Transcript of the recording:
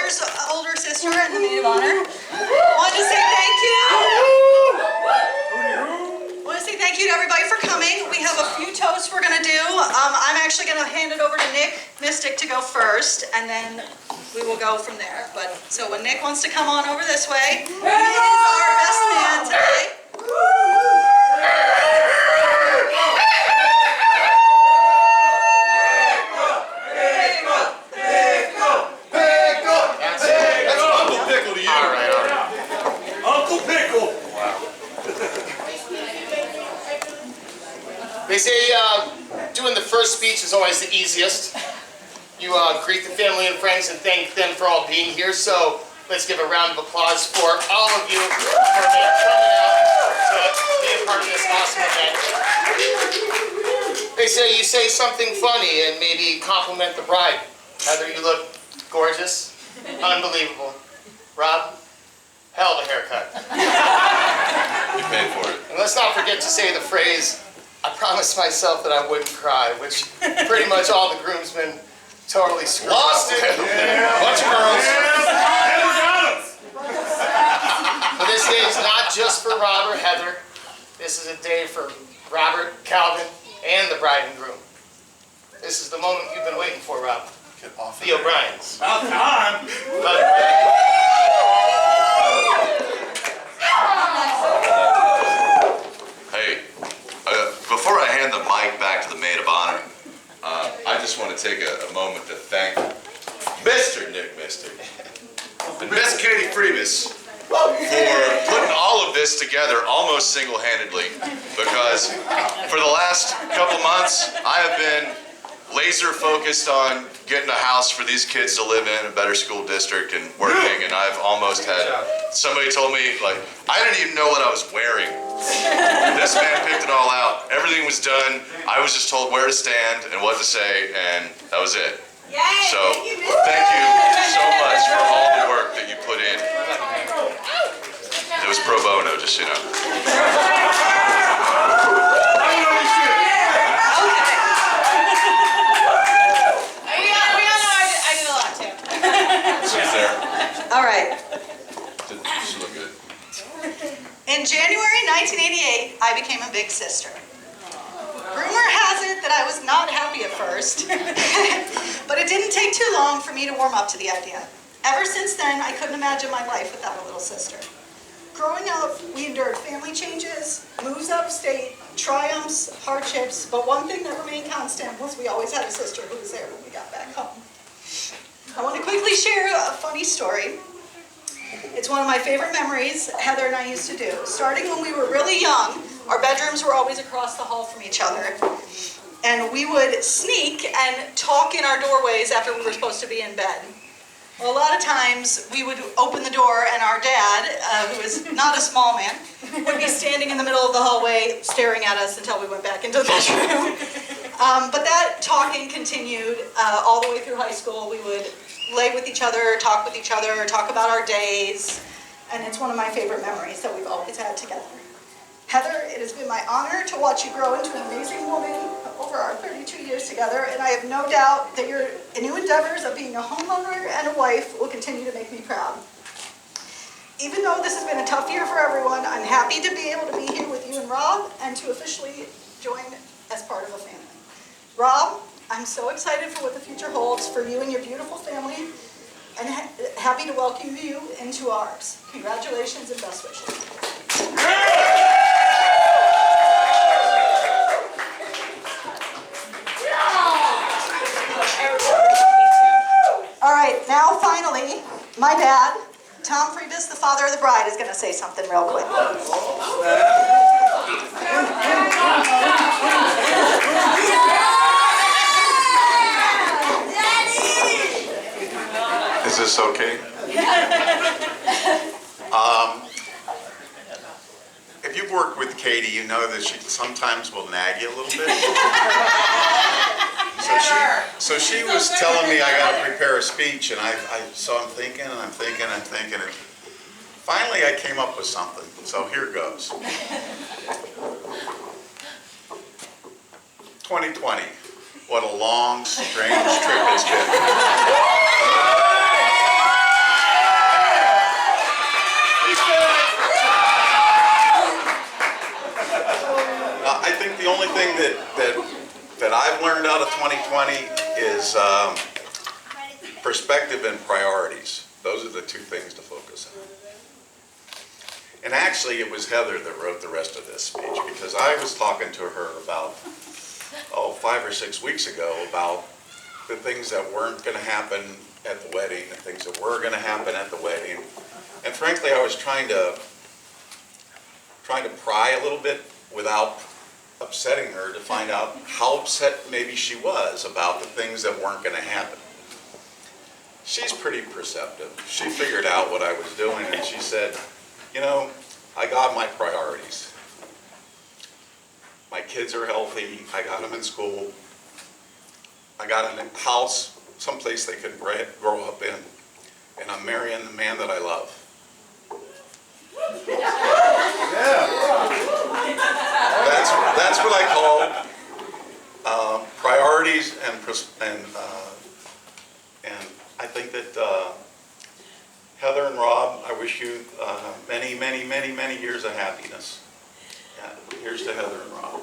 daughter's older sister and the maid of honor. Want to say thank you. Want to say thank you to everybody for coming. We have a few toasts we're going to do. I'm actually going to hand it over to Nick Mystic to go first, and then we will go from there. But so when Nick wants to come on over this way, he is our best man today. They say doing the first speech is always the easiest. You greet the family and friends and thank them for all being here. So let's give a round of applause for all of you for coming out to be a part of this awesome event. They say you say something funny and maybe compliment the bride. Heather, you look gorgeous. Unbelievable. Rob, hell of a haircut. You paid for it. And let's not forget to say the phrase, I promised myself that I wouldn't cry, which pretty much all the groomsmen totally screwed Lost up. it! Yeah. Bunch of girls. But this day is not just for Rob or Heather. This is a day for Robert, Calvin, and the bride and groom. This is the moment you've been waiting for, Rob. Get off The O'Briens. About time. Hey, before I hand the mic back to the maid of honor, I just want to take a moment to thank Mr. Nick Mystic and Miss Katie Freebus for putting all of this together almost single-handedly, because for the last couple months, I have been laser focused on getting a house for these kids to live in, a better school district, and working, and I've almost had, somebody told me, like, I didn't even know what I was wearing. This man picked it all out. Everything was done. I was just told where to stand and what to say, and that was it. Yay, So, thank you so much for all the work that you put in. It was pro bono, just so you know. She's there. All right. She looked good. In January 1988, I became a big sister. Rumor has it that I was not happy at first, but it didn't take too long for me to warm up to the idea. Ever since then, I couldn't imagine my life without a little sister. Growing up, we endured family changes, moves out of state, triumphs, hardships, but one thing that remained constant was we always had a sister who was there when we got back home. I want to quickly share a funny story. It's one of my favorite memories Heather and I used to do. Starting when we were really young, our bedrooms were always across the hall from each other. And we would sneak and talk in our doorways after we were supposed to be in bed. Well, a lot of times we would open the door and our dad, who is not a small man, would be standing in the middle of the hallway staring at us until we went back into the bedroom. But that talking continued all the way through high school. We would lay with each other, talk about our days, and it's one of my favorite memories that we've always had together. Heather, it has been my honor to watch you grow into an amazing woman over our 32 years together, and I have no doubt that your new endeavors of being a homeowner and a wife will continue to make me proud. Even though this has been a tough year for everyone, I'm happy to be able to be here with you and Rob and to officially join as part of a family. Rob, I'm so excited for what the future holds for you and your beautiful family, and happy to welcome you into ours. Congratulations and best wishes. All right, now finally, my dad, Tom Freebus, the father of the bride, is going to say something real quick. Is this okay? If you've worked with Katie, you know that she sometimes will nag you a little bit. So she was telling me I got to prepare a speech, and so I'm thinking, and finally I came up with something. So here goes. 2020. What a long, strange trip it's been. 2020 is perspective and priorities. Those are the two things to focus on. And actually, it was Heather that wrote the rest of this speech, because I was talking to her about, 5 or 6 weeks ago about the things that weren't going to happen at the wedding and things that were going to happen at the wedding. And frankly, I was trying to pry a little bit without upsetting her, to find out how upset maybe she was about the things that weren't going to happen. She's pretty perceptive. She figured out what I was doing, and she said, you know, I got my priorities. My kids are healthy. I got them in school. I got them in a house, someplace they could grow up in. And I'm marrying the man that I love. That's what I call priorities, and I think that Heather and Rob, I wish you many, many, many, many years of happiness. Yeah, here's to Heather and Rob.